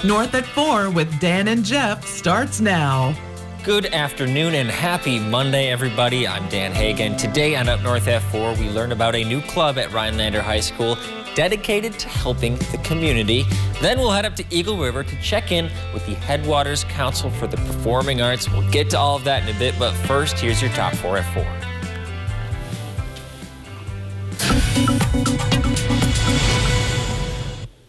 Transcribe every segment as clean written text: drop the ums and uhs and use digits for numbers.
Up North at 4 with Dan and Jeff starts now. Good afternoon and happy Monday, everybody. I'm Dan Hagan. Today on Up North at 4, we learn about a new club at Rhinelander High School dedicated to helping the community. Then we'll head up to Eagle River to check in with the Headwaters Council for the Performing Arts. We'll get to all of that in a bit, but first, here's your top 4 at 4.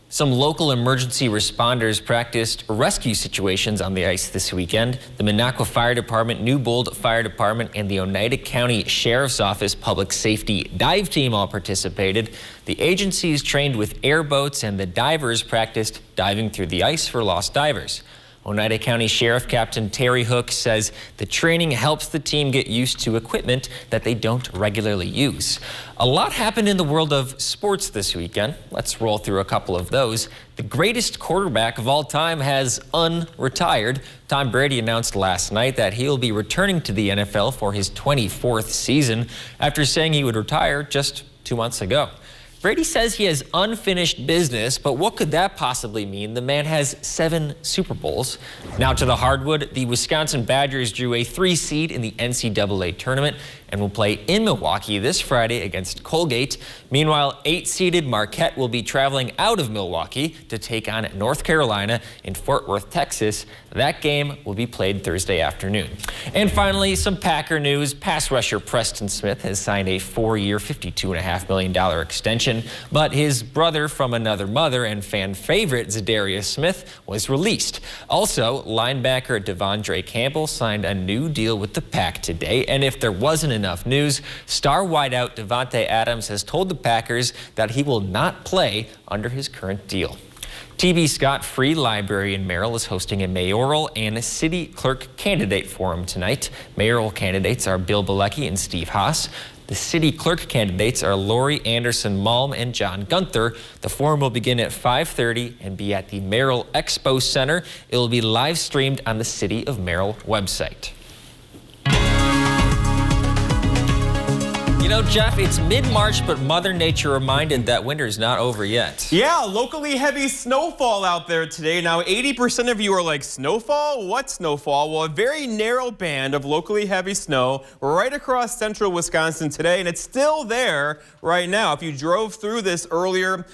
Some local emergency responders practiced rescue situations on the ice this weekend. The Minocqua Fire Department, Newbold Fire Department, and the Oneida County Sheriff's Office Public Safety Dive Team all participated. The agencies trained with airboats, and the divers practiced diving through the ice for lost divers. Oneida County Sheriff Captain Terry Hook says the training helps the team get used to equipment that they don't regularly use. A lot happened in the world of sports this weekend. Let's roll through a couple of those. The greatest quarterback of all time has unretired. Tom Brady announced last night that he'll be returning to the NFL for his 24th season after saying he would retire just 2 months ago. Brady says he has unfinished business, but what could that possibly mean? The man has 7 Super Bowls. Now to the hardwood, the Wisconsin Badgers drew a 3 seed in the NCAA tournament and will play in Milwaukee this Friday against Colgate. Meanwhile, 8-seeded Marquette will be traveling out of Milwaukee to take on North Carolina in Fort Worth, Texas. That game will be played Thursday afternoon. And finally, some Packer news. Pass rusher Preston Smith has signed a 4-year, $52.5 million extension, but his brother from another mother and fan favorite Zadarius Smith was released. Also, linebacker Devondre Campbell signed a new deal with the Pack today, and if there wasn't enough news, star wideout Devontae Adams has told the Packers that he will not play under his current deal. TB Scott Free Library in Merrill is hosting a mayoral and a city clerk candidate forum tonight. Mayoral candidates are Bill Bilecki and Steve Haas. The city clerk candidates are Lori Anderson Malm and John Gunther. The forum will begin at 5:30 and be at the Merrill Expo Center. It will be live streamed on the City of Merrill website. You know, Jeff, it's mid-March, but Mother Nature reminded that winter's not over yet. Yeah, locally heavy snowfall out there today. Now, 80% of you are like, snowfall? What snowfall? Well, a very narrow band of locally heavy snow right across central Wisconsin today, and it's still there right now. If you drove through this earlier,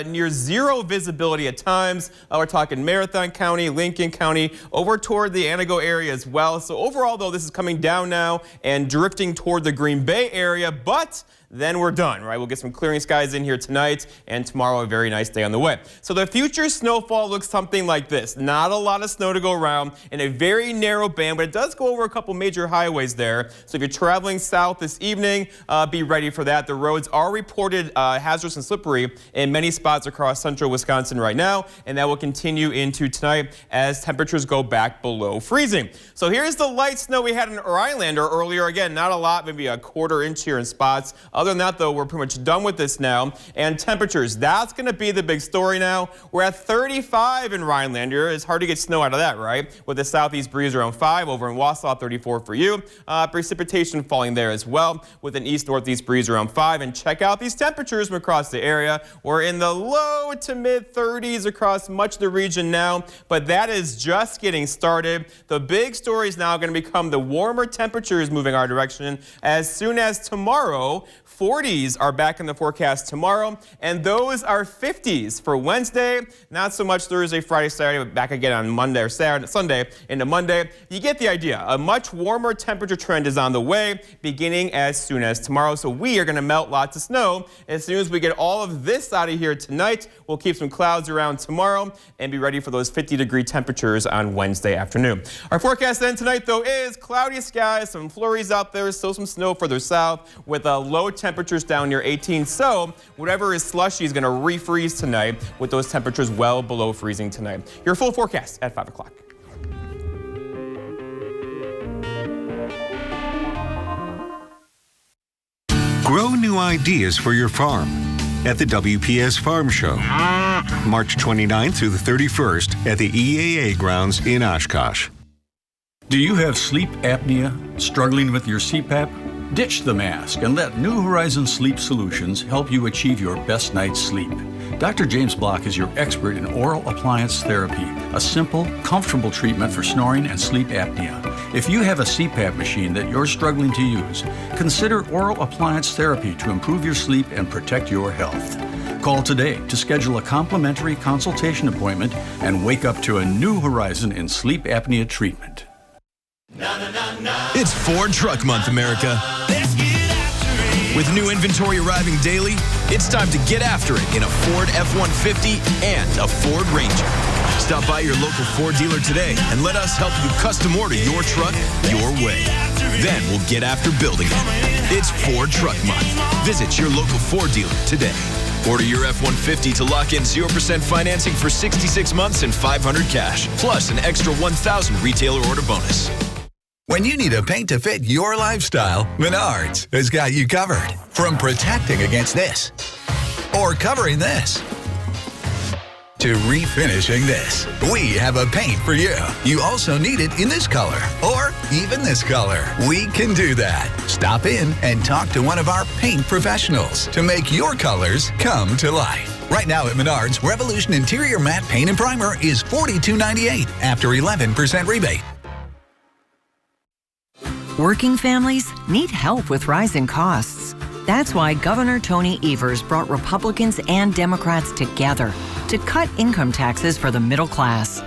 near zero visibility at times. We're talking Marathon County, Lincoln County, over toward the Antigo area as well. So overall, though, this is coming down now and drifting toward the Green Bay area. But then we're done, right? We'll get some clearing skies in here tonight, and tomorrow a very nice day on the way. So the future snowfall looks something like this. Not a lot of snow to go around in a very narrow band, but it does go over a couple major highways there. So if you're traveling south this evening, be ready for that. The roads are reported hazardous and slippery in many spots across central Wisconsin right now, and that will continue into tonight as temperatures go back below freezing. So here's the light snow we had in Rhinelander earlier. Again, not a lot, maybe a quarter inch here in spots. Other than that, though, we're pretty much done with this now. And temperatures, that's going to be the big story now. We're at 35 in Rhinelander. It's hard to get snow out of that, right? With the southeast breeze around 5. Over in Wausau, 34 for you. Precipitation falling there as well with an east-northeast breeze around 5. And check out these temperatures from across the area. We're in the low to mid-30s across much of the region now, but that is just getting started. The big story is now going to become the warmer temperatures moving our direction. As soon as tomorrow, 40s are back in the forecast tomorrow, and those are 50s for Wednesday. Not so much Thursday, Friday, Saturday, but back again on Monday or Saturday, Sunday into Monday. You get the idea. A much warmer temperature trend is on the way, beginning as soon as tomorrow. So we are going to melt lots of snow. As soon as we get all of this out of here tonight, we'll keep some clouds around tomorrow and be ready for those 50-degree temperatures on Wednesday afternoon. Our forecast then tonight, though, is cloudy skies, some flurries out there, still some snow further south with a low temperatures down near 18. So whatever is slushy is going to refreeze tonight with those temperatures well below freezing tonight. Your full forecast at 5 o'clock. Grow new ideas for your farm at the WPS Farm Show, March 29th through the 31st at the EAA grounds in Oshkosh. Do you have sleep apnea? Struggling with your CPAP? Ditch the mask and let New Horizons Sleep Solutions help you achieve your best night's sleep. Dr. James Block is your expert in oral appliance therapy, a simple, comfortable treatment for snoring and sleep apnea. If you have a CPAP machine that you're struggling to use, consider oral appliance therapy to improve your sleep and protect your health. Call today to schedule a complimentary consultation appointment and wake up to a new horizon in sleep apnea treatment. It's Ford Truck Month, America. With new inventory arriving daily, it's time to get after it in a Ford F-150 and a Ford Ranger. Stop by your local Ford dealer today and let us help you custom order your truck your way. Then we'll get after building it. It's Ford Truck Month. Visit your local Ford dealer today. Order your F-150 to lock in 0% financing for 66 months and $500 cash, plus an extra $1,000 retailer order bonus. When you need a paint to fit your lifestyle, Menards has got you covered. From protecting against this, or covering this, to refinishing this, we have a paint for you. You also need it in this color, or even this color. We can do that. Stop in and talk to one of our paint professionals to make your colors come to life. Right now at Menards, Revolution Interior Matte Paint and Primer is $42.98 after 11% rebate. Working families need help with rising costs. That's why Governor Tony Evers brought Republicans and Democrats together to cut income taxes for the middle class.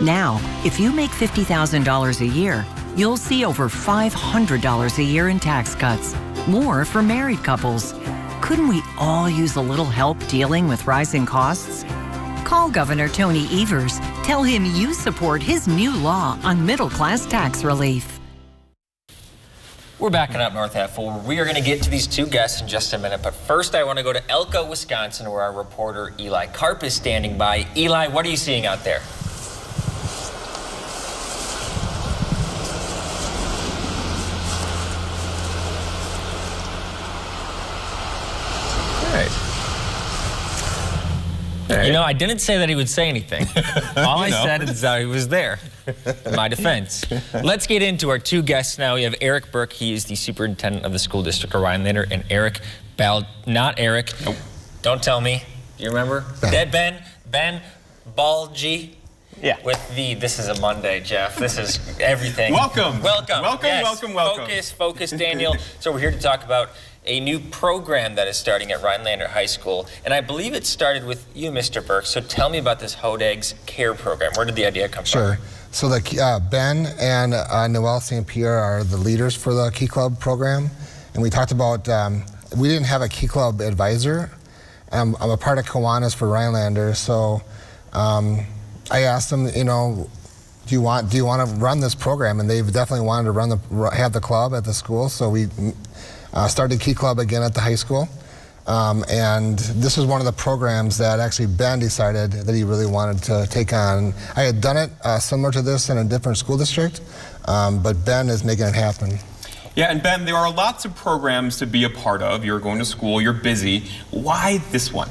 Now, if you make $50,000 a year, you'll see over $500 a year in tax cuts, more for married couples. Couldn't we all use a little help dealing with rising costs? Call Governor Tony Evers. Tell him you support his new law on middle-class tax relief. We're backing up north half full. We are going to get to these two guests in just a minute, but first I want to go to Elko, Wisconsin, where our reporter Eli Karp is standing by. Eli, what are you seeing out there? You know, I didn't say that he would say anything. All I said is that he was there, in my defense. Let's get into our two guests now. We have Eric Burke. He is the superintendent of the school district of Rhinelander, and Eric not Eric. Nope. Don't tell me. Do you remember? Ben Balgi. Yeah. With this is a Monday, Jeff. This is everything. Welcome. Yes. Welcome. Focus, Daniel. So we're here to talk about a new program that is starting at Rhinelander High School. And I believe it started with you, Mr. Burke. So tell me about this HODEGS CARE program. Where did the idea come from? Sure. So Ben and Noelle St. Pierre are the leaders for the Key Club program. And we talked about, we didn't have a Key Club advisor. I'm a part of Kiwanis for Rhinelander. So I asked them, you know, do you want to run this program? And they've definitely wanted to have the club at the school. So we started Key Club again at the high school. And this was one of the programs that actually Ben decided that he really wanted to take on. I had done it similar to this in a different school district, but Ben is making it happen. Yeah, and Ben, there are lots of programs to be a part of. You're going to school, you're busy. Why this one?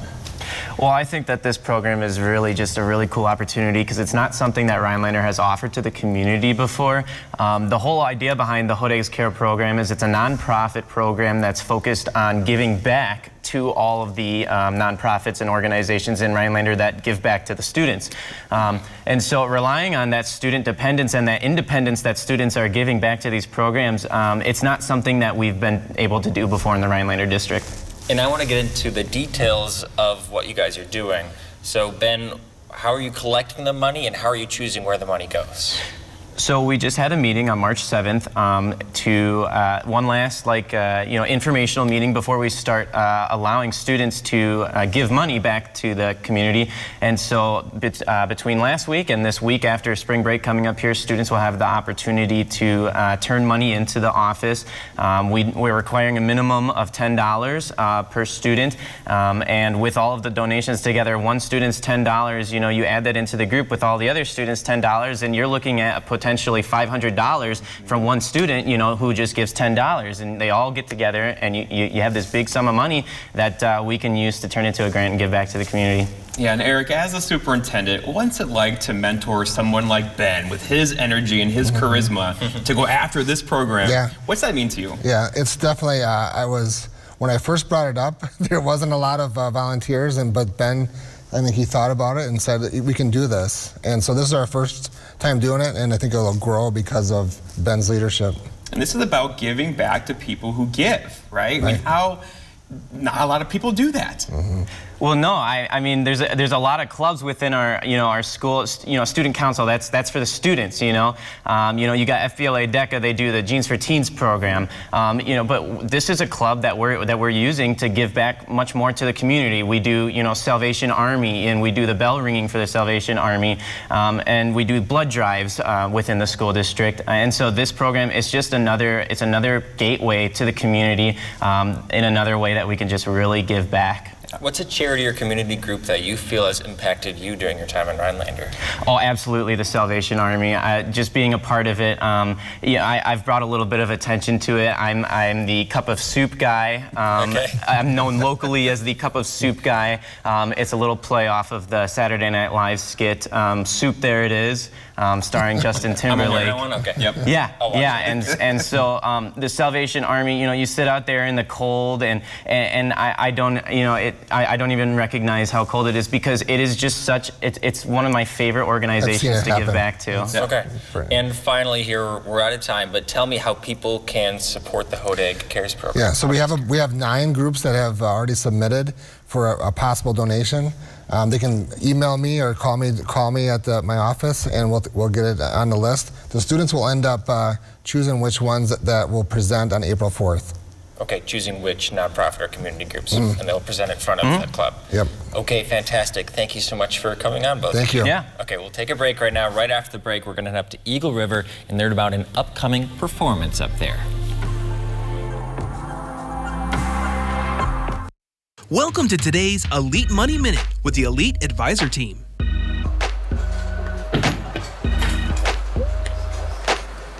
Well, I think that this program is really just a really cool opportunity because it's not something that Rhinelander has offered to the community before. The whole idea behind the HODEGS CARE program is it's a nonprofit program that's focused on giving back to all of the nonprofits and organizations in Rhinelander that give back to the students. And so relying on that student dependence and that independence that students are giving back to these programs, it's not something that we've been able to do before in the Rhinelander district. And I want to get into the details of what you guys are doing. So Ben, how are you collecting the money and how are you choosing where the money goes? So we just had a meeting on March 7th to one last informational meeting before we start allowing students to give money back to the community. And so between last week and this week after spring break coming up here, students will have the opportunity to turn money into the office. We're requiring a minimum of $10 per student. And with all of the donations together, one student's $10, you know, you add that into the group with all the other students $10, and you're looking at a potentially $500 from one student, you know, who just gives $10, and they all get together, and you have this big sum of money that we can use to turn into a grant and give back to the community. Yeah, and Eric, as a superintendent, what's it like to mentor someone like Ben with his energy and his charisma to go after this program? Yeah. What's that mean to you? Yeah, it's definitely, when I first brought it up, there wasn't a lot of volunteers, but Ben, I think he thought about it and said, we can do this. And so this is our first time doing it, and I think it'll grow because of Ben's leadership. And this is about giving back to people who give, right? I mean, not a lot of people do that. Mm-hmm. Well, no, I mean, there's a lot of clubs within our, our school, student council. That's for the students, you got FBLA DECA. They do the Jeans for Teens program, but this is a club that we're using to give back much more to the community. We do, Salvation Army, and we do the bell ringing for the Salvation Army, and we do blood drives within the school district. And so this program is just another gateway to the community, in another way that we can just really give back. What's a charity or community group that you feel has impacted you during your time in Rhinelander? Oh, absolutely, the Salvation Army. Just being a part of it, I've brought a little bit of attention to it. I'm the cup of soup guy. I'm known locally as the cup of soup guy. It's a little play off of the Saturday Night Live skit, Soup There It Is, starring Justin Timberlake. I'm aware of that one? Okay. Yep. Yeah, and so the Salvation Army, you sit out there in the cold, and I don't even recognize how cold it is, because it is just it's one of my favorite organizations to give back to. Okay. And finally here, we're out of time, but tell me how people can support the Hodag Cares program. Yeah, so we have 9 groups that have already submitted for a possible donation. They can email me or call me at my office, and we'll get it on the list. The students will end up choosing which ones that will present on April 4th. Okay, choosing which nonprofit or community groups, and they'll present in front of the club. Yep. Okay, fantastic. Thank you so much for coming on, both. Thank you. Yeah. Okay, we'll take a break right now. Right after the break, we're going to head up to Eagle River and learn about an upcoming performance up there. Welcome to today's Elite Money Minute with the Elite Advisor Team.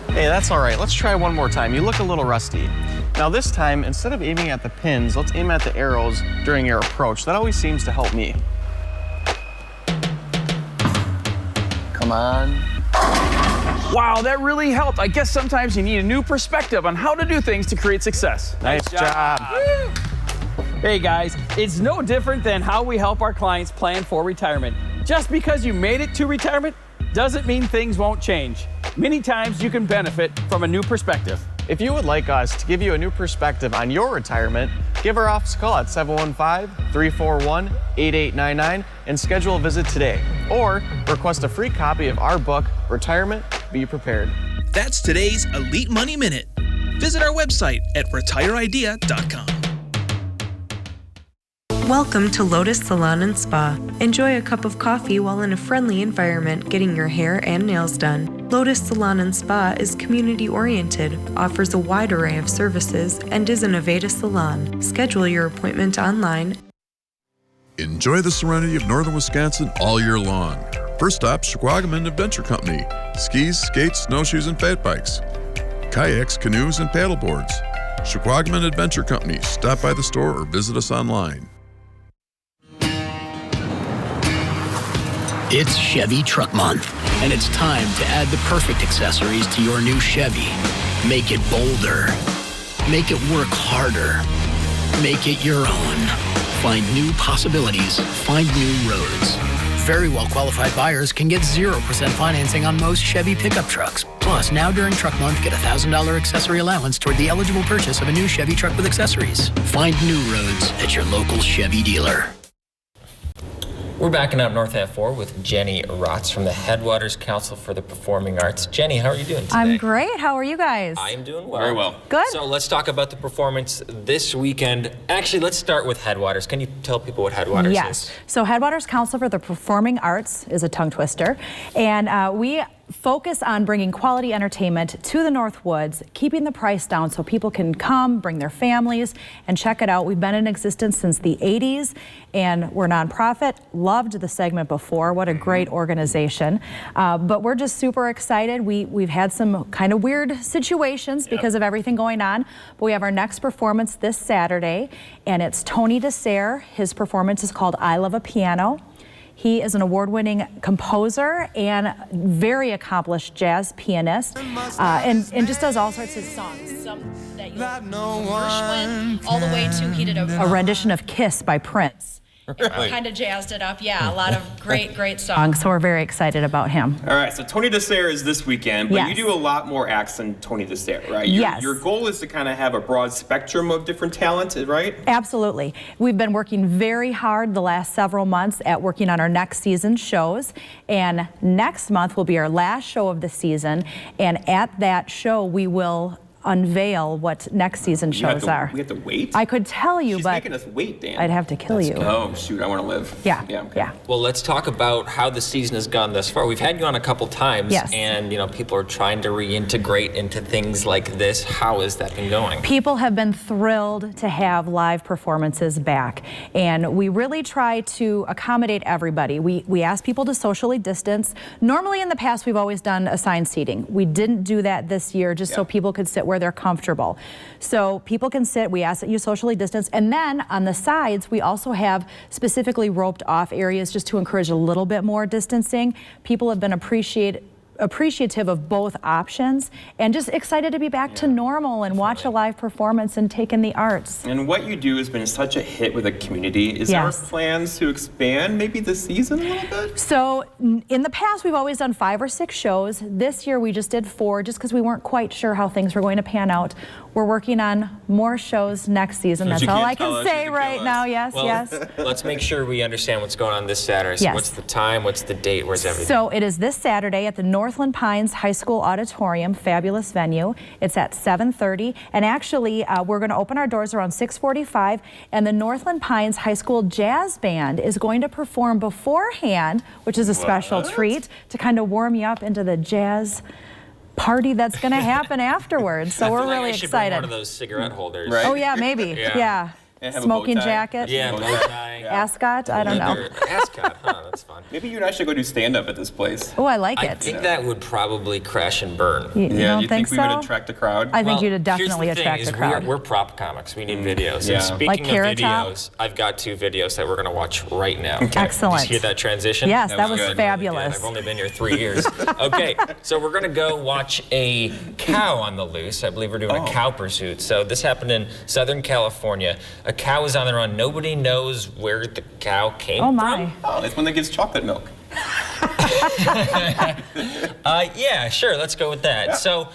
Hey, that's all right. Let's try one more time. You look a little rusty. Now this time, instead of aiming at the pins, let's aim at the arrows during your approach. That always seems to help me. Come on. Wow, that really helped. I guess sometimes you need a new perspective on how to do things to create success. Nice job. Hey guys, it's no different than how we help our clients plan for retirement. Just because you made it to retirement doesn't mean things won't change. Many times you can benefit from a new perspective. If you would like us to give you a new perspective on your retirement, give our office a call at 715-341-8899 and schedule a visit today. Or request a free copy of our book, Retirement, Be Prepared. That's today's Elite Money Minute. Visit our website at retireidea.com. Welcome to Lotus Salon and Spa. Enjoy a cup of coffee while in a friendly environment getting your hair and nails done. Lotus Salon and Spa is community-oriented, offers a wide array of services, and is an Aveda salon. Schedule your appointment online. Enjoy the serenity of northern Wisconsin all year long. First stop, Shquagaman Adventure Company. Skis, skates, snowshoes, and fat bikes. Kayaks, canoes, and paddleboards. Shquagaman Adventure Company. Stop by the store or visit us online. It's Chevy Truck Month, and it's time to add the perfect accessories to your new Chevy. Make it bolder. Make it work harder. Make it your own. Find new possibilities. Find new roads. Very well-qualified buyers can get 0% financing on most Chevy pickup trucks. Plus, now during Truck Month, get a $1,000 accessory allowance toward the eligible purchase of a new Chevy truck with accessories. Find new roads at your local Chevy dealer. We're backing up north at 4 with Jenny Rotz from the Headwaters Council for the Performing Arts. Jenny, how are you doing today? I'm great. How are you guys? I'm doing well. Very well. Good. So let's talk about the performance this weekend. Actually, let's start with Headwaters. Can you tell people what Headwaters is? Yes. So Headwaters Council for the Performing Arts is a tongue twister. And we focus on bringing quality entertainment to the North Woods, keeping the price down so people can come, bring their families, and check it out. We've been in existence since the 80s, and we're nonprofit. Loved the segment before. What a great organization. But we're just super excited. We've had some kind of weird situations because of everything going on. But we have our next performance this Saturday, and it's Tony Desaire. His performance is called I Love a Piano. He is an award-winning composer and very accomplished jazz pianist, and just does all sorts of songs. Some that Gershwin, all the way to he did A rendition of Kiss by Prince. Really? Kind of jazzed it up. Yeah, a lot of great songs. So we're very excited about him. All right, so Tony Desaire is this weekend, but you do a lot more acts than Tony Desaire, right? Yes. Your goal is to kind of have a broad spectrum of different talent, right? Absolutely. We've been working very hard the last several months at working on our next season's shows, and next month will be our last show of the season, and at that show we will unveil what next season's shows are. We have to wait? I could tell you, She's but making us wait, Dan. I'd have to kill you. Oh, shoot, I want to live. Yeah, okay. Well, let's talk about how the season has gone thus far. We've had you on a couple times, Yes. and people are trying to reintegrate into things like this. How has that been going? People have been thrilled to have live performances back, and we really try to accommodate everybody. We ask people to socially distance. Normally in the past we've always done assigned seating. We didn't do that this year just so people could sit where they're comfortable. So people can sit, we ask that you socially distance, and then on the sides we also have specifically roped off areas just to encourage a little bit more distancing. People have been appreciative of both options and just excited to be back to normal and watch a live performance and take in the arts. And what you do has been such a hit with the community. Is there plans to expand maybe this season a little bit? So in the past we've always done 5 or 6 shows. This year we just did 4 just because we weren't quite sure how things were going to pan out. We're working on more shows next season. That's all I can say right now. Yes, yes. Let's make sure we understand what's going on this Saturday. So Yes. what's the time? What's the date? Where's everything? So it is this Saturday at the Northland Pines High School Auditorium, fabulous venue. It's at 7:30, and actually we're going to open our doors around 6:45, and the Northland Pines High School Jazz Band is going to perform beforehand, which is a special treat to kind of warm you up into the jazz party that's going to happen afterwards. So we're really I should bring excited. one of those cigarette holders. Right. Oh yeah, maybe. Yeah. And have a Smoking bow tie. jacket. Yeah, bow tie. Ascot. I don't know. Ascot, huh? That's fun. Maybe you and I should go do stand-up at this place. Oh, I like I it. think that would probably crash and burn. You don't you think we so? would attract a crowd? I think Well, you'd definitely here's the thing attract is a crowd. We're prop comics. We need videos. Yeah. And speaking Like of Carrot Top? videos, I've got 2 videos that we're going to watch right now. Excellent. Did you hear that transition? Yes, that was good. fabulous. I've only been here 3 years. Okay, so we're going to go watch a cow on the loose. I believe we're doing a cow pursuit. So this happened in Southern California. A cow was on the run. Nobody knows where the cow came Oh my. from. Oh, it's one that gives chocolate milk. Yeah, sure. Let's go with that. So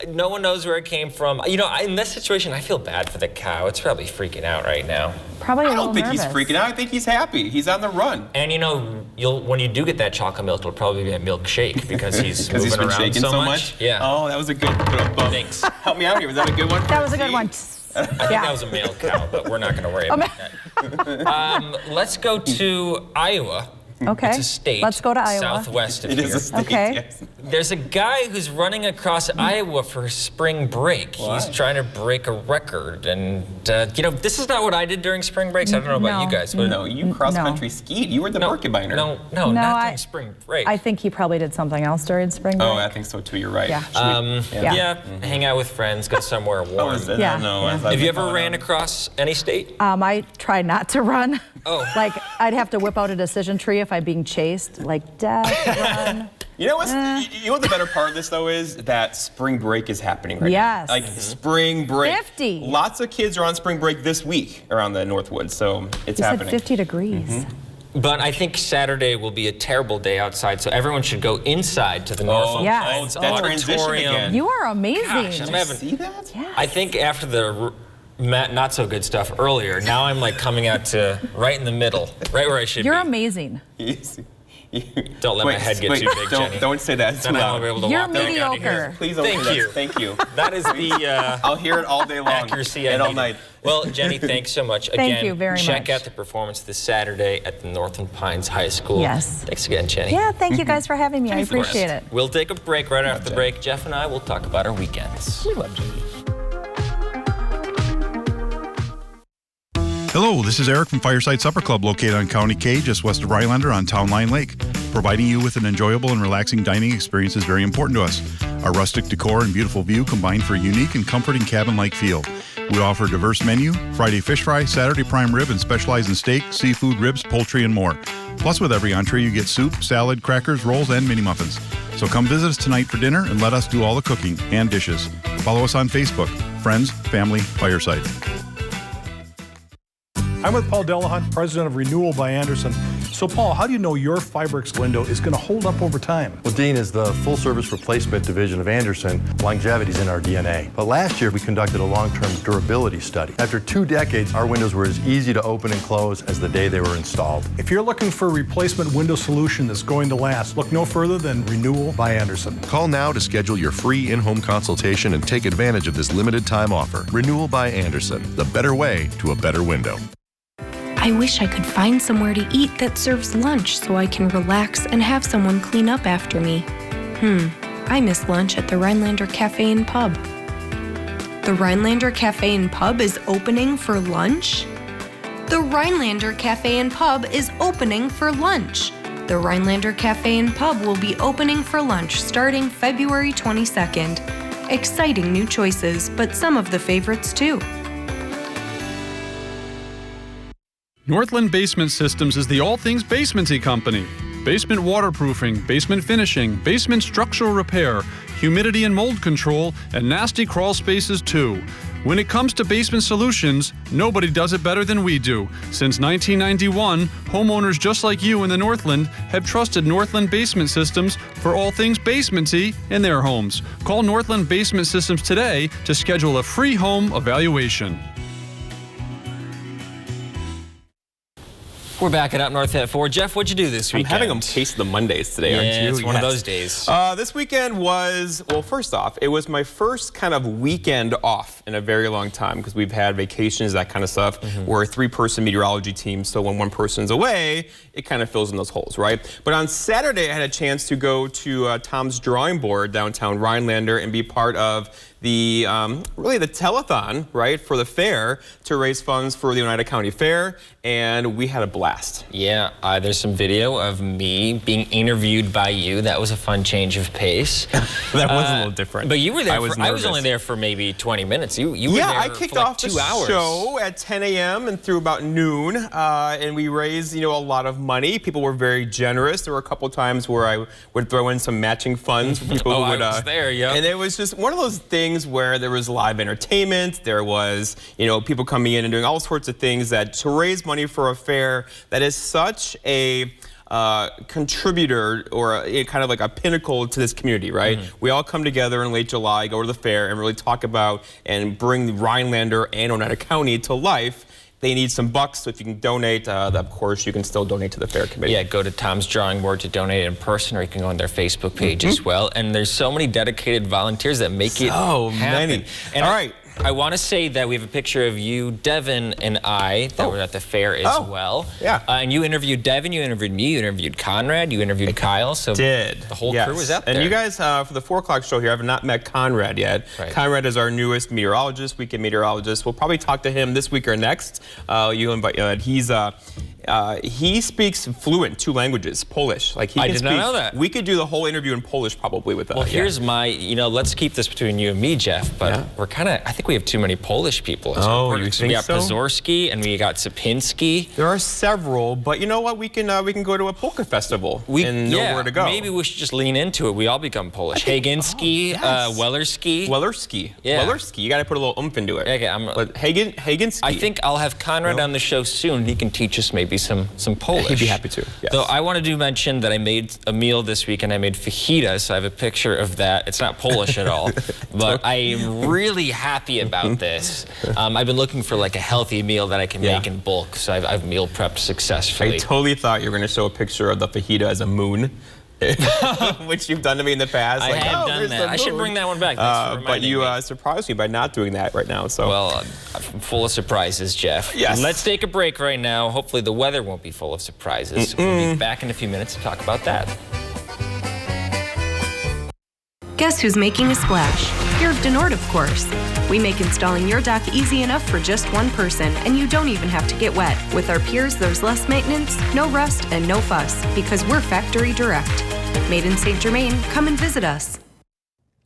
no one knows where it came from. In this situation, I feel bad for the cow. It's probably freaking out right now. Probably a I little don't think nervous. he's freaking out. I think he's happy. He's on the run. And when you do get that chocolate milk, it'll probably be a milkshake because he's Because moving he's been around shaking so much? Yeah. Oh, that was a good Thanks. Help me out here. Was that a good one? That was a good one. I think that was a male cow, but we're not going to worry about that. Let's go to Iowa. Okay. It's a state. Let's go to Iowa. Southwest of It here. is a state, Okay. yes. There's a guy who's running across Iowa for spring break. He's trying to break a record. And, this is not what I did during spring breaks. I don't know about you guys. But No, you cross-country skied. You were the Birkebeiner. No, No, not during spring break. I think he probably did something else during spring break. Oh, I think so too. You're right. Yeah. Hang out with friends, go somewhere warm. is it? Yeah. No, Yeah. I Have you thought- ever ran across any state? I try not to run. Oh. Like, I'd have to whip out a decision tree if I'm being chased. Like, death, run. You know what? You know what the better part of this though is that spring break is happening right now. Yes. Like spring break. 50. Lots of kids are on spring break this week around the Northwoods, so it's You said happening. 50 degrees. But I think Saturday will be a terrible day outside, so everyone should go inside to the Northland yes. Pines that transition Auditorium. again. You are amazing. Gosh, I'm having, See that? Yes. I think after the not so good stuff earlier, now I'm like coming out to right in the middle, right where I should You're be. amazing. Don't let my head get too big, Jenny. Don't say that. It's too Then I loud. won't be able to You're walk back out of here. mediocre. Please don't Thank say you. that. Thank you. That is the I'll hear it all day long. accuracy I and all needed. night. Well, Jenny, thanks so much. Thank Again, you very check much. out the performance this Saturday at the Northland Pines High School. Yes. Thanks again, Jenny. Yeah, thank you guys for having me. I Of course. appreciate it. We'll take a break right after the break. Jeff and I will talk about our weekends. Hello, this is Eric from Fireside Supper Club, located on County K, just west of Rhinelander on Town Line Lake. Providing you with an enjoyable and relaxing dining experience is very important to us. Our rustic decor and beautiful view combine for a unique and comforting cabin-like feel. We offer a diverse menu, Friday fish fry, Saturday prime rib, and specialize in steak, seafood, ribs, poultry, and more. Plus, with every entree, you get soup, salad, crackers, rolls, and mini muffins. So come visit us tonight for dinner and let us do all the cooking and dishes. Follow us on Facebook. Friends friends, family, Fireside. I'm with Paul Delahunt, president of Renewal by Andersen. So, Paul, how do you know your Fibrex window is going to hold up over time? Well, Dean, is the full-service replacement division of Andersen, longevity's in our DNA. But last year, we conducted a long-term durability study. After 2 decades, our windows were as easy to open and close as the day they were installed. If you're looking for a replacement window solution that's going to last, look no further than Renewal by Andersen. Call now to schedule your free in-home consultation and take advantage of this limited-time offer. Renewal by Andersen, the better way to a better window. I wish I could find somewhere to eat that serves lunch so I can relax and have someone clean up after me. I miss lunch at the Rhinelander Cafe and Pub. The Rhinelander Cafe and Pub is opening for lunch? The Rhinelander Cafe and Pub is opening for lunch. The Rhinelander Cafe and Pub will be opening for lunch starting February 22nd. Exciting new choices, but some of the favorites too. Northland Basement Systems is the all things basementy company. Basement waterproofing, basement finishing, basement structural repair, humidity and mold control, and nasty crawl spaces too. When it comes to basement solutions, nobody does it better than we do. Since 1991, homeowners just like you in the Northland have trusted Northland Basement Systems for all things basementy in their homes. Call Northland Basement Systems today to schedule a free home evaluation. We're back at Up North at 4. Jeff, what'd you do this weekend? I'm having them taste the Mondays today, aren't you? It's one of those days. This weekend was, well, first off, it was my first kind of weekend off in a very long time because we've had vacations, that kind of stuff. We're a 3-person meteorology team, so when one person's away, it kind of fills in those holes, right? But on Saturday, I had a chance to go to Tom's Drawing Board downtown Rhinelander and be part of the really the telethon, right, for the fair to raise funds for the Oneida County Fair, and we had a blast. Yeah, there's some video of me being interviewed by you. That was a fun change of pace. That was a little different. But you were there. I was only there for maybe 20 minutes. You were there I kicked for like off 2 the hours. show at 10 a.m. and through about noon, and we raised a lot of money. People were very generous. There were a couple times where I would throw in some matching funds for people who would. I was there, yeah. And it was just one of those things where there was live entertainment, there was, people coming in and doing all sorts of things to raise money for a fair that is such a contributor or kind of like a pinnacle to this community, right? We all come together in late July, go to the fair, and really talk about and bring Rhinelander and Oneida County to life. They need some bucks, so if you can donate, of course, you can still donate to the fair committee. Yeah, go to Tom's Drawing Board to donate in person, or you can go on their Facebook page as well. And there's so many dedicated volunteers that make it happen. Many. And all right. I want to say that we have a picture of you, Devin, and I that were at the fair as well. Yeah. And you interviewed Devin, you interviewed me, you interviewed Conrad, you interviewed Kyle. So the whole crew was up there. And you guys, for the 4 o'clock show here, I have not met Conrad yet. Right. Conrad is our newest meteorologist, weekend meteorologist. We'll probably talk to him this week or next. You'll invite. He speaks fluent 2 languages, Polish. Like he I can did not know that. We could do the whole interview in Polish probably with that. Well, here's my, let's keep this between you and me, Jeff, but we're I think we have too many Polish people. You think we got so? Pazorski and we got Sapinski. There are several, but you know what? We can go to a polka festival and know where to go. Maybe we should just lean into it. We all become Polish. Haginski, Wellerski. Yeah. Wellerski. You got to put a little oomph into it. Okay, Haginski. I think I'll have Conrad on the show soon. He can teach us maybe some Polish. He'd be happy to. Yes. Though I want to mention that I made a meal this week and I made fajitas. So I have a picture of that. It's not Polish at all, but I am really happy about this. I've been looking for like a healthy meal that I can make in bulk, so I've meal prepped successfully. I totally thought you were going to show a picture of the fajita as a moon. Which you've done to me in the past. I have done that. I should bring that one back. But you surprised me by not doing that right now. So well, I'm full of surprises, Jeff. Yes. Let's take a break right now. Hopefully the weather won't be full of surprises. We'll be back in a few minutes to talk about that. Guess who's making a splash? You're Denord, of course. We make installing your dock easy enough for just one person, and you don't even have to get wet. With our peers, there's less maintenance, no rust, and no fuss, because we're factory direct. Made in St. Germain, come and visit us.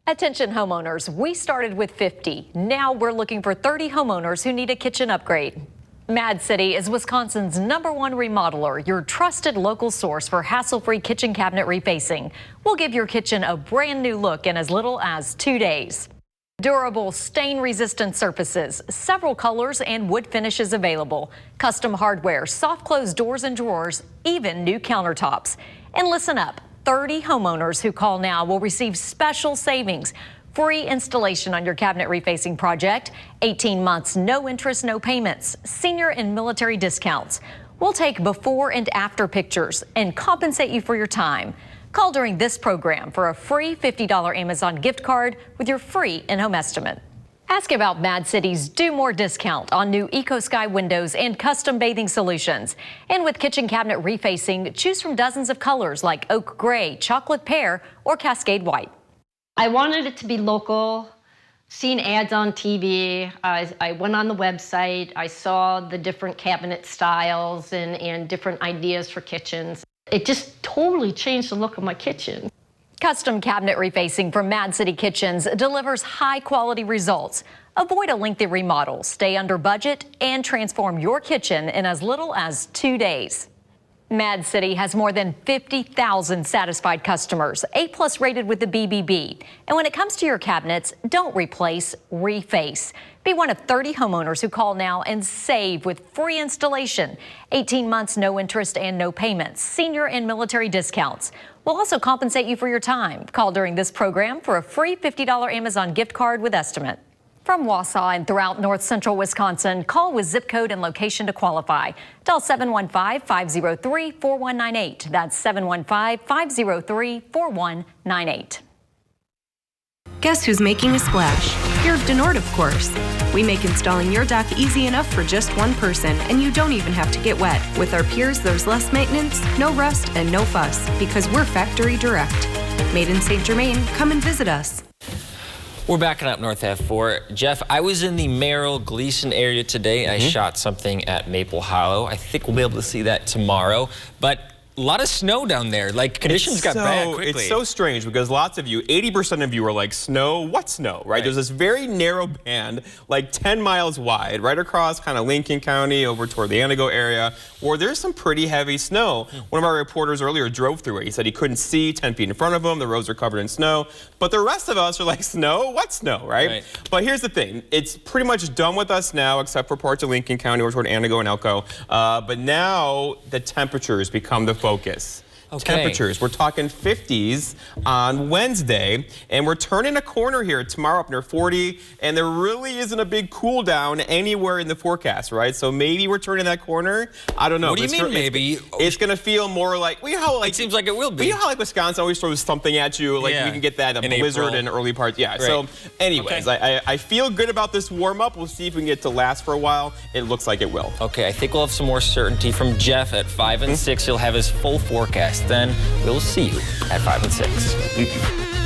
Attention homeowners, we started with 50. Now we're looking for 30 homeowners who need a kitchen upgrade. Mad City is Wisconsin's #1 remodeler, your trusted local source for hassle-free kitchen cabinet refacing. We'll give your kitchen a brand new look in as little as 2 days. Durable, stain-resistant surfaces, several colors and wood finishes available, custom hardware, soft close doors and drawers, even new countertops. And listen up, 30 homeowners who call now will receive special savings. Free installation on your cabinet refacing project, 18 months, no interest, no payments, senior and military discounts. We'll take before and after pictures and compensate you for your time. Call during this program for a free $50 Amazon gift card with your free in-home estimate. Ask about Mad City's Do More discount on new EcoSky windows and custom bathing solutions. And with kitchen cabinet refacing, choose from dozens of colors like oak gray, chocolate pear, or cascade white. I wanted it to be local. Seen ads on TV. I went on the website. I saw the different cabinet styles and different ideas for kitchens. It just totally changed the look of my kitchen. Custom cabinet refacing from Mad City Kitchens delivers high-quality results. Avoid a lengthy remodel, stay under budget, and transform your kitchen in as little as 2 days. Mad City has more than 50,000 satisfied customers, A+ rated with the BBB. And when it comes to your cabinets, don't replace, reface. Be one of 30 homeowners who call now and save with free installation, 18 months, no interest and no payments, senior and military discounts. We'll also compensate you for your time. Call during this program for a free $50 Amazon gift card with estimate. From Wausau and throughout north central Wisconsin, call with zip code and location to qualify. Dial 715-503-4198. That's 715-503-4198. Guess who's making a splash? You're Denord, of course. We make installing your dock easy enough for just one person, and you don't even have to get wet. With our peers, there's less maintenance, no rust, and no fuss, because we're factory direct. Made in St. Germain, come and visit us. We're backing up north F4. Jeff, I was in the Merrill Gleason area today. I shot something at Maple Hollow. I think we'll be able to see that tomorrow. But a lot of snow down there. Like, conditions got bad quickly. It's so strange because lots of you, 80% of you are like, snow? What snow, right? There's this very narrow band, like 10 miles wide, right across kind of Lincoln County over toward the Antigo area, where there's some pretty heavy snow. One of our reporters earlier drove through it. He said he couldn't see 10 feet in front of him. The roads are covered in snow. But the rest of us are like, snow? What snow, right? But here's the thing. It's pretty much done with us now, except for parts of Lincoln County over toward Antigo and Elko. But now the temperatures become the focus. Temperatures. We're talking 50s on Wednesday, and we're turning a corner here tomorrow up near 40, and there really isn't a big cool down anywhere in the forecast, right? So maybe we're turning that corner. I don't know. What do you mean maybe? It's going to feel more like, well, you know how like, it seems like it will be. You know how like Wisconsin always throws something at you, like you can get that in blizzard in early parts. Yeah. Right. So anyways, I feel good about this warm up. We'll see if we can get to last for a while. It looks like it will. Okay, I think we'll have some more certainty from Jeff at 5 and 6. He'll have his full forecast. Then we'll see you at 5 and 6.